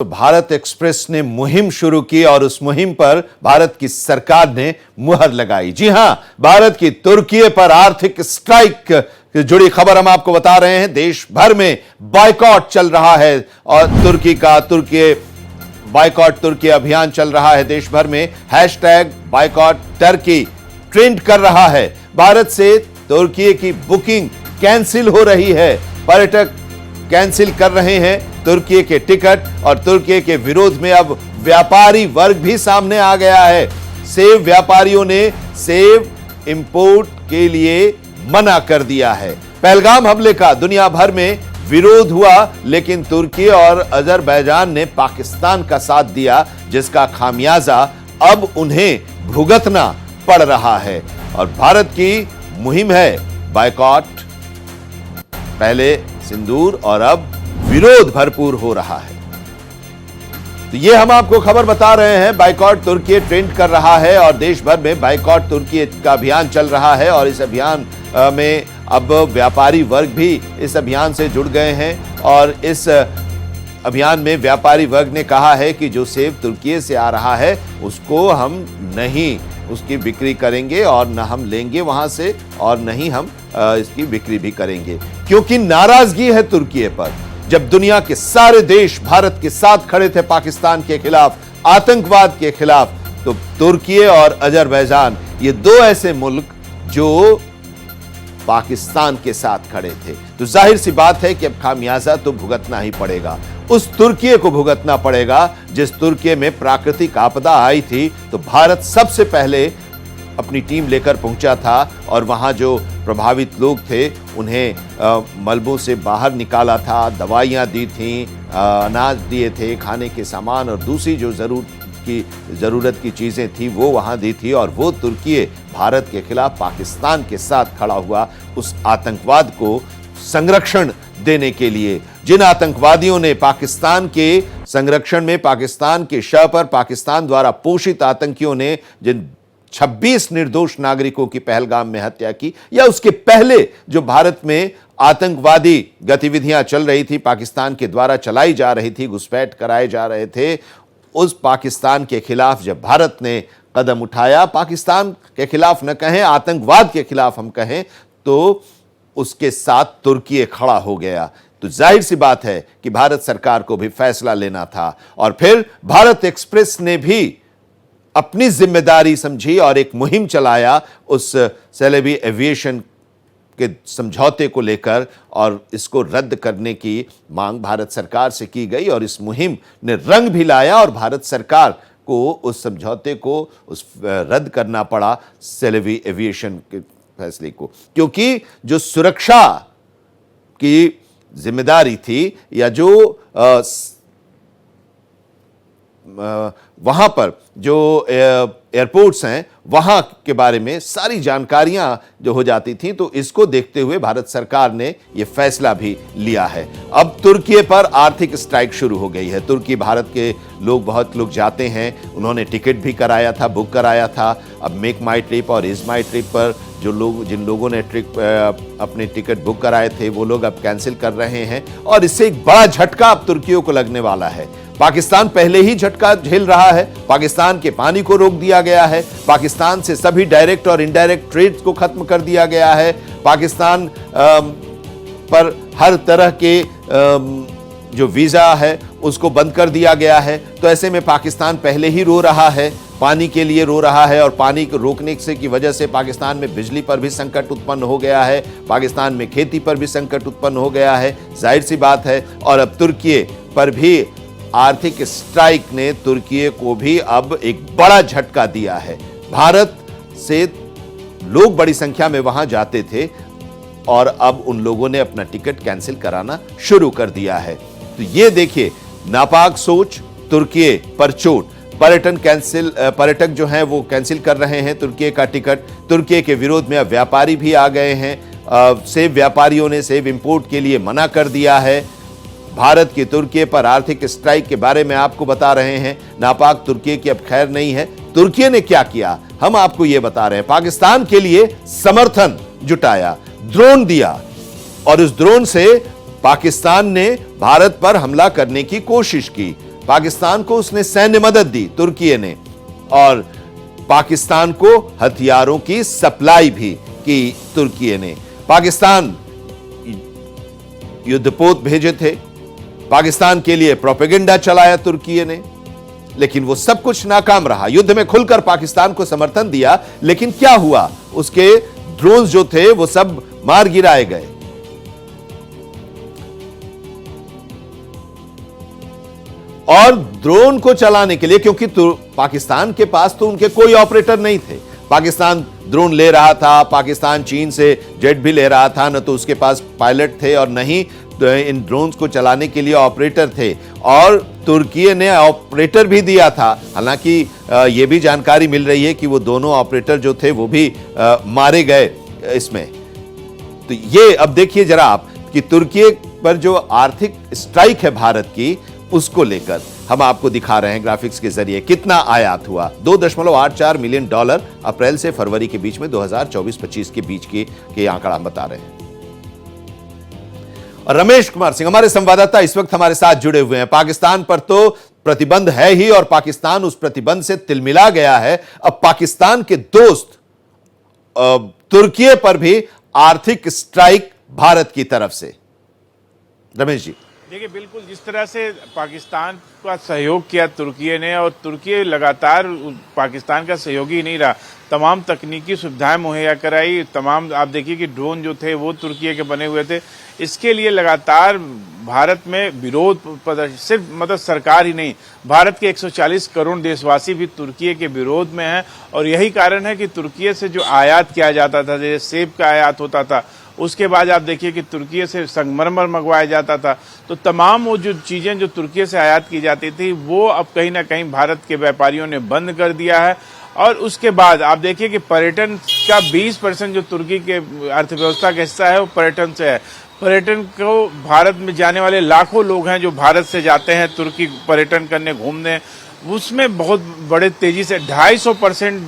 तो भारत एक्सप्रेस ने मुहिम शुरू की और उस मुहिम पर भारत की सरकार ने मुहर लगाई। जी हां, भारत की तुर्की पर आर्थिक स्ट्राइक से जुड़ी खबर हम आपको बता रहे हैं। देश भर में बायकॉट चल रहा है और तुर्की बायकॉट तुर्की अभियान चल रहा है। देश भर में हैशटैग बायकॉट टर्की ट्रेंड कर रहा है। भारत से तुर्की की बुकिंग कैंसिल हो रही है। पर्यटक कैंसिल कर रहे हैं तुर्की के टिकट और तुर्की के विरोध में अब व्यापारी वर्ग भी सामने आ गया है। सेब व्यापारियों ने सेब इंपोर्ट के लिए मना कर दिया है। पहलगाम हमले का दुनिया भर में विरोध हुआ, लेकिन तुर्की और अजरबैजान ने पाकिस्तान का साथ दिया, जिसका खामियाजा अब उन्हें भुगतना पड़ रहा है। और भारत की मुहिम है बायकॉट, पहले सिंदूर और अब विरोध भरपूर हो रहा है। तो ये हम आपको खबर बता रहे हैं। बायकॉट तुर्की ट्रेंड कर रहा है और देश भर में बायकॉट तुर्की का अभियान चल रहा है और इस अभियान में अब व्यापारी वर्ग भी इस अभियान से जुड़ गए हैं। और इस अभियान में व्यापारी वर्ग ने कहा है कि जो सेब तुर्की से आ रहा है उसको हम नहीं उसकी बिक्री करेंगे और न हम लेंगे वहां से और न ही हम इसकी बिक्री भी करेंगे, क्योंकि नाराजगी है तुर्की पर। जब दुनिया के सारे देश भारत के साथ खड़े थे पाकिस्तान के खिलाफ, आतंकवाद के खिलाफ, तो तुर्की और अजरबैजान ये दो ऐसे मुल्क जो पाकिस्तान के साथ खड़े थे। तो जाहिर सी बात है कि अब खामियाजा तो भुगतना ही पड़ेगा। उस तुर्की को भुगतना पड़ेगा जिस तुर्की में प्राकृतिक आपदा आई थी। तो भारत सबसे पहले अपनी टीम लेकर पहुंचा था और वहां जो प्रभावित लोग थे उन्हें मलबों से बाहर निकाला था, दवाइयां दी थी, अनाज दिए थे, खाने के सामान और दूसरी जो ज़रूरत की चीज़ें थी वो वहां दी थी। और वो तुर्की भारत के खिलाफ पाकिस्तान के साथ खड़ा हुआ उस आतंकवाद को संरक्षण देने के लिए। जिन आतंकवादियों ने पाकिस्तान के संरक्षण में, पाकिस्तान के शह पर, पाकिस्तान द्वारा पोषित आतंकियों ने जिन 26 निर्दोष नागरिकों की पहलगाम में हत्या की, या उसके पहले जो भारत में आतंकवादी गतिविधियां चल रही थी, पाकिस्तान के द्वारा चलाई जा रही थी, घुसपैठ कराए जा रहे थे, उस पाकिस्तान के खिलाफ जब भारत ने कदम उठाया, पाकिस्तान के खिलाफ न कहें, आतंकवाद के खिलाफ हम कहें, तो उसके साथ तुर्की खड़ा हो गया। तो जाहिर सी बात है कि भारत सरकार को भी फैसला लेना था। और फिर भारत एक्सप्रेस ने भी अपनी जिम्मेदारी समझी और एक मुहिम चलाया उस सेलेबी एविएशन के समझौते को लेकर, और इसको रद्द करने की मांग भारत सरकार से की गई। और इस मुहिम ने रंग भी लाया और भारत सरकार को उस समझौते को रद्द करना पड़ा, सेलेबी एविएशन के फैसले को, क्योंकि जो सुरक्षा की जिम्मेदारी थी या जो वहां पर जो एयरपोर्ट्स हैं वहां के बारे में सारी जानकारियां जो हो जाती थी, तो इसको देखते हुए भारत सरकार ने यह फैसला भी लिया है। अब तुर्की पर आर्थिक स्ट्राइक शुरू हो गई है। तुर्की भारत के बहुत लोग जाते हैं, उन्होंने टिकट भी कराया था, बुक कराया था। अब मेक माई ट्रिप और इज माई ट्रिप पर जिन लोगों ने अपने टिकट बुक कराए थे वो लोग अब कैंसिल कर रहे हैं और इससे एक बड़ा झटका अब तुर्कियों को लगने वाला है। पाकिस्तान पहले ही झटका झेल रहा है। पाकिस्तान के पानी को रोक दिया गया है, पाकिस्तान से सभी डायरेक्ट और इनडायरेक्ट ट्रेड को खत्म कर दिया गया है, पाकिस्तान पर हर तरह के जो वीजा है उसको बंद कर दिया गया है। तो ऐसे में पाकिस्तान पहले ही रो रहा है, पानी के लिए रो रहा है, और पानी को रोकने से की वजह से पाकिस्तान में बिजली पर भी संकट उत्पन्न हो गया है, पाकिस्तान में खेती पर भी संकट उत्पन्न हो गया है, जाहिर सी बात है। और अब तुर्की पर भी आर्थिक स्ट्राइक ने तुर्की को भी अब एक बड़ा झटका दिया है। भारत से लोग बड़ी संख्या में वहां जाते थे और अब उन लोगों ने अपना टिकट कैंसिल कराना शुरू कर दिया है। तो ये देखिए, नापाक सोच, तुर्की पर चोट। पर्यटक जो हैं वो कैंसिल कर रहे हैं तुर्की का टिकट। तुर्की के विरोध में अब व्यापारी भी आ गए हैं। सेब व्यापारियों ने सेब इंपोर्ट के लिए मना कर दिया है। भारत की तुर्की पर आर्थिक स्ट्राइक के बारे में आपको बता रहे हैं। नापाक तुर्की की अब खैर नहीं है। तुर्की ने क्या किया हम आपको यह बता रहे हैं। पाकिस्तान के लिए समर्थन जुटाया, ड्रोन दिया, और उस ड्रोन से पाकिस्तान ने भारत पर हमला करने की कोशिश की। पाकिस्तान को उसने सैन्य मदद दी तुर्की ने, और पाकिस्तान को हथियारों की सप्लाई भी की तुर्की ने। पाकिस्तान युद्धपोत भेजे थे, पाकिस्तान के लिए प्रोपेगेंडा चलाया तुर्की ने, लेकिन वो सब कुछ नाकाम रहा। युद्ध में खुलकर पाकिस्तान को समर्थन दिया, लेकिन क्या हुआ, उसके ड्रोन्स जो थे वो सब मार गिराए गए। और ड्रोन को चलाने के लिए, क्योंकि पाकिस्तान के पास तो उनके कोई ऑपरेटर नहीं थे, पाकिस्तान ड्रोन ले रहा था, पाकिस्तान चीन से जेट भी ले रहा था, न तो उसके पास पायलट थे और नहीं इन ड्रोन्स को चलाने के लिए ऑपरेटर थे, और तुर्की ने ऑपरेटर भी दिया था। हालांकि यह भी जानकारी मिल रही है कि वो दोनों ऑपरेटर जो थे वो भी मारे गए इसमें। तो ये अब देखिए जरा आप कि तुर्की पर जो आर्थिक स्ट्राइक है भारत की, उसको लेकर हम आपको दिखा रहे हैं ग्राफिक्स के जरिए कितना आयात हुआ। $2.84 मिलियन अप्रैल से फरवरी के बीच में 2024-25 के बीच के आंकड़ा हम बता रहे हैं। और रमेश कुमार सिंह हमारे संवाददाता इस वक्त हमारे साथ जुड़े हुए हैं। पाकिस्तान पर तो प्रतिबंध है ही, और पाकिस्तान उस प्रतिबंध से तिलमिला गया है। अब पाकिस्तान के दोस्त तुर्की पर भी आर्थिक स्ट्राइक भारत की तरफ से। रमेश जी देखिए, बिल्कुल जिस तरह से पाकिस्तान का सहयोग किया तुर्की ने, और तुर्की लगातार पाकिस्तान का सहयोगी नहीं रहा, तमाम तकनीकी सुविधाएं मुहैया कराई, तमाम आप देखिए कि ड्रोन जो थे वो तुर्की के बने हुए थे। इसके लिए लगातार भारत में विरोध प्रदर्शन, सिर्फ मतलब सरकार ही नहीं, भारत के 140 करोड़ देशवासी भी तुर्की के विरोध में हैं। और यही कारण है कि तुर्की से जो आयात किया जाता था, जैसे सेब का आयात होता था, उसके बाद आप देखिए कि तुर्की से संगमरमर मंगवाया जाता था। तो तमाम वो जो चीजें जो तुर्की से आयात की जाती थी वो अब कहीं ना कहीं भारत के व्यापारियों ने बंद कर दिया है। और उसके बाद आप देखिए कि पर्यटन का 20% जो तुर्की के अर्थव्यवस्था का हिस्सा है वो पर्यटन से है। पर्यटन को भारत में जाने वाले लाखों लोग हैं जो भारत से जाते हैं तुर्की पर्यटन करने, घूमने, उसमें बहुत बड़े तेजी से 250%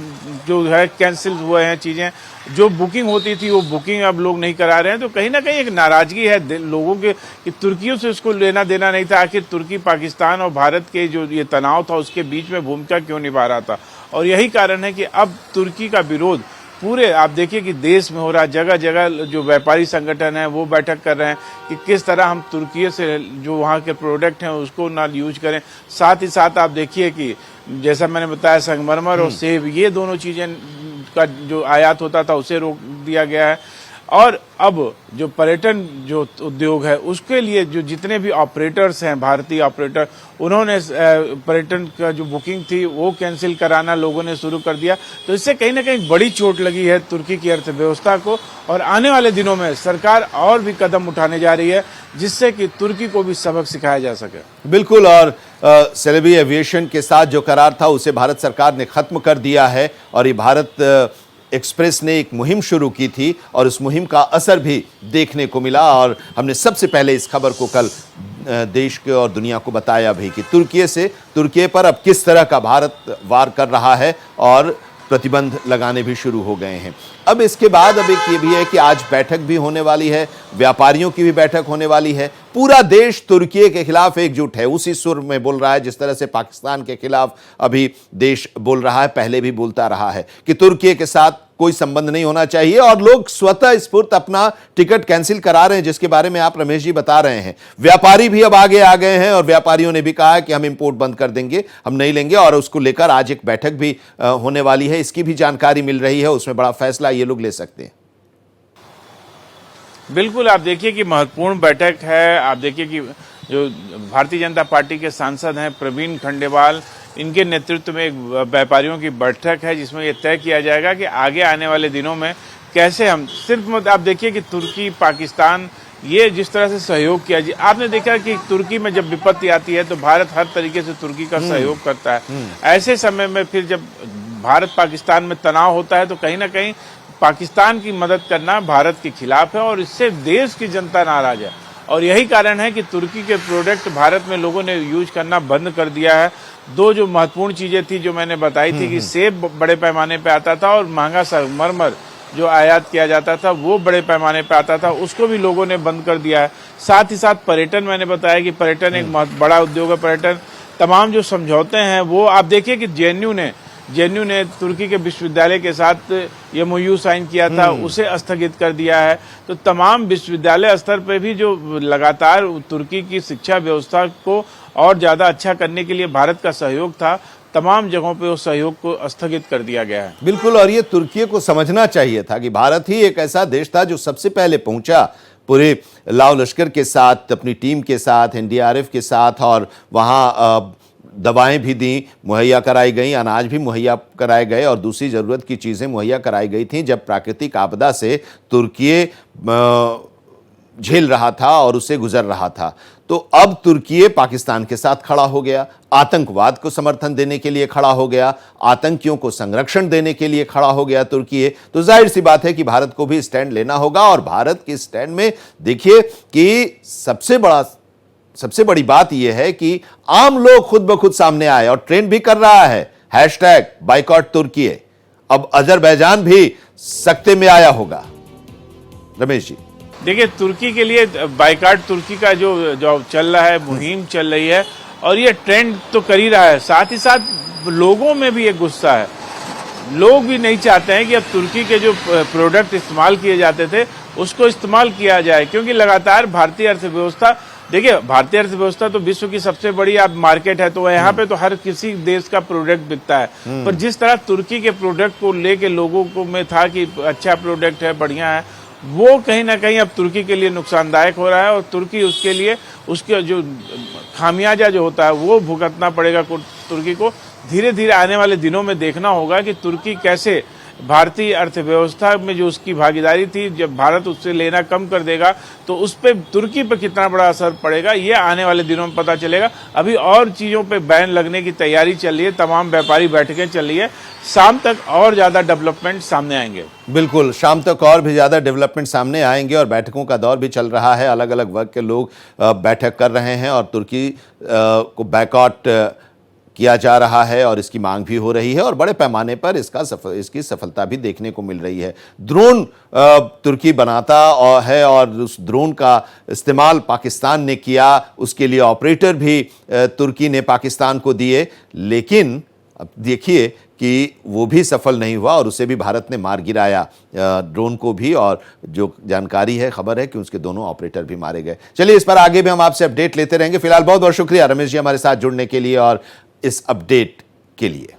जो है कैंसिल हुए हैं चीजें। जो बुकिंग होती थी वो बुकिंग अब लोग नहीं करा रहे हैं। तो कहीं ना कहीं एक नाराजगी है लोगों के कि तुर्कियों से उसको लेना देना नहीं था। आखिर तुर्की पाकिस्तान और भारत के जो ये तनाव था उसके बीच में भूमिका क्यों निभा रहा था। और यही कारण है कि अब तुर्की का विरोध पूरे आप देखिए कि देश में हो रहा है। जगह जगह जो व्यापारी संगठन है वो बैठक कर रहे हैं कि किस तरह हम तुर्की से जो वहाँ के प्रोडक्ट हैं उसको ना यूज करें। साथ ही साथ आप देखिए कि जैसा मैंने बताया संगमरमर और सेब, ये दोनों चीजें का जो आयात होता था उसे रोक दिया गया है। और अब जो पर्यटन जो उद्योग है उसके लिए जो जितने भी ऑपरेटर्स हैं, भारतीय ऑपरेटर, उन्होंने पर्यटन का जो बुकिंग थी वो कैंसिल कराना लोगों ने शुरू कर दिया। तो इससे कहीं ना कहीं बड़ी चोट लगी है तुर्की की अर्थव्यवस्था को। और आने वाले दिनों में सरकार और भी कदम उठाने जा रही है जिससे कि तुर्की को भी सबक सिखाया जा सके। बिल्कुल, और सेलेबी एविएशन के साथ जो करार था उसे भारत सरकार ने खत्म कर दिया है, और ये भारत एक्सप्रेस ने एक मुहिम शुरू की थी और उस मुहिम का असर भी देखने को मिला। और हमने सबसे पहले इस खबर को कल देश के और दुनिया को बताया भी कि तुर्की पर अब किस तरह का भारत वार कर रहा है और प्रतिबंध लगाने भी शुरू हो गए हैं। अब इसके बाद अब एक ये भी है कि आज बैठक भी होने वाली है, व्यापारियों की भी बैठक होने वाली है। पूरा देश तुर्की के खिलाफ एकजुट है, उसी सुर में बोल रहा है जिस तरह से पाकिस्तान के खिलाफ अभी देश बोल रहा है, पहले भी बोलता रहा है कि तुर्की के साथ कोई संबंध नहीं होना चाहिए। और लोग स्वतः स्फूर्त अपना टिकट कैंसिल करा रहे हैं, जिसके बारे में आप रमेश जी बता रहे हैं। व्यापारी भी अब आगे आ गए हैं और व्यापारियों ने भी कहा है कि हम इंपोर्ट बंद कर देंगे, हम नहीं लेंगे। और उसको लेकर आज एक बैठक भी होने वाली है, इसकी भी जानकारी मिल रही है। उसमें बड़ा फैसला ये लोग ले सकते हैं। बिल्कुल, आप देखिए कि महत्वपूर्ण बैठक है। आप देखिए कि जो भारतीय जनता पार्टी के सांसद हैं प्रवीण खंडेवाल, इनके नेतृत्व में एक व्यापारियों की बैठक है जिसमें यह तय किया जाएगा कि आगे आने वाले दिनों में कैसे हम सिर्फ आप देखिए कि तुर्की पाकिस्तान ये जिस तरह से सहयोग किया जी, आपने देखा कि तुर्की में जब विपत्ति आती है तो भारत हर तरीके से तुर्की का सहयोग करता है। ऐसे समय में फिर जब भारत पाकिस्तान में तनाव होता है तो कहीं ना कहीं पाकिस्तान की मदद करना भारत के खिलाफ है और इससे देश की जनता नाराज है। और यही कारण है कि तुर्की के प्रोडक्ट भारत में लोगों ने यूज करना बंद कर दिया है। दो जो महत्वपूर्ण चीजें थी जो मैंने बताई थी कि सेब बड़े पैमाने पे आता था और महंगा संगमरमर जो आयात किया जाता था वो बड़े पैमाने पे आता था, उसको भी लोगों ने बंद कर दिया है। साथ ही साथ पर्यटन, मैंने बताया कि पर्यटन एक बहुत बड़ा उद्योग है। पर्यटन तमाम जो समझौते हैं वो आप देखिए कि जेएनयू ने तुर्की के विश्वविद्यालय के साथ एमओयू साइन किया था, उसे स्थगित कर दिया है। तो तमाम विश्वविद्यालय स्तर पर भी जो लगातार तुर्की की शिक्षा व्यवस्था को और ज्यादा अच्छा करने के लिए भारत का सहयोग था, तमाम जगहों पे उस सहयोग को स्थगित कर दिया गया है। बिल्कुल, और ये तुर्की को समझना चाहिए था कि भारत ही एक ऐसा देश था जो सबसे पहले पहुंचा पूरे लाव लश्कर के साथ, अपनी टीम के साथ, एनडीआरएफ के साथ, और वहां दवाएं भी दी, मुहैया कराई गई, अनाज भी मुहैया कराए गए और दूसरी ज़रूरत की चीज़ें मुहैया कराई गई थी जब प्राकृतिक आपदा से तुर्की झेल रहा था और उससे गुजर रहा था। तो अब तुर्की पाकिस्तान के साथ खड़ा हो गया, आतंकवाद को समर्थन देने के लिए खड़ा हो गया, आतंकियों को संरक्षण देने के लिए खड़ा हो गया तुर्की। तो जाहिर सी बात है कि भारत को भी स्टैंड लेना होगा, और भारत के स्टैंड में देखिए कि सबसे बड़ी बात यह है कि आम लोग खुद ब खुद सामने आए और ट्रेंड भी कर रहा है #बाइकॉट तुर्की। अब अजरबैजान भी सख्ते में आया होगा। रमेश जी, देखिए, तुर्की के लिए बाइकाट तुर्की का जो चल रहा है, मुहिम चल रही है, और ये ट्रेंड तो कर ही रहा है। साथ ही साथ लोगों में भी एक गुस्सा है। लोग भी नहीं चाहते हैं कि अब तुर्की के जो प्रोडक्ट इस्तेमाल किए जाते थे उसको इस्तेमाल किया जाए, क्योंकि लगातार भारतीय अर्थव्यवस्था, देखिए भारतीय अर्थव्यवस्था तो विश्व की सबसे बड़ी आप मार्केट है, तो यहाँ पे तो हर किसी देश का प्रोडक्ट बिकता है। पर जिस तरह तुर्की के प्रोडक्ट को लेके लोगों को में था कि अच्छा प्रोडक्ट है, बढ़िया है, वो कहीं ना कहीं अब तुर्की के लिए नुकसानदायक हो रहा है, और तुर्की उसके लिए उसके जो खामियाजा जो होता है वो भुगतना पड़ेगा तुर्की को। धीरे धीरे आने वाले दिनों में देखना होगा कि तुर्की कैसे भारतीय अर्थव्यवस्था में जो उसकी भागीदारी थी, जब भारत उससे लेना कम कर देगा तो उस पर तुर्की पर कितना बड़ा असर पड़ेगा, ये आने वाले दिनों में पता चलेगा। अभी और चीज़ों पे बैन लगने की तैयारी चल रही है, तमाम व्यापारी बैठकें चल रही है। शाम तक और ज़्यादा डेवलपमेंट सामने आएंगे। बिल्कुल, शाम तक और भी ज़्यादा डेवलपमेंट सामने आएंगे, और बैठकों का दौर भी चल रहा है। अलग अलग वर्ग के लोग बैठक कर रहे हैं और तुर्की को बाइकॉट किया जा रहा है, और इसकी मांग भी हो रही है, और बड़े पैमाने पर इसकी सफलता भी देखने को मिल रही है। ड्रोन तुर्की बनाता है, और उस ड्रोन का इस्तेमाल पाकिस्तान ने किया, उसके लिए ऑपरेटर भी तुर्की ने पाकिस्तान को दिए, लेकिन अब देखिए कि वो भी सफल नहीं हुआ और उसे भी भारत ने मार गिराया, ड्रोन को भी, और जो जानकारी है, खबर है कि उसके दोनों ऑपरेटर भी मारे गए। चलिए, इस पर आगे भी हम आपसे अपडेट लेते रहेंगे। फिलहाल बहुत बहुत शुक्रिया रमेश जी हमारे साथ जुड़ने के लिए और इस अपडेट के लिए।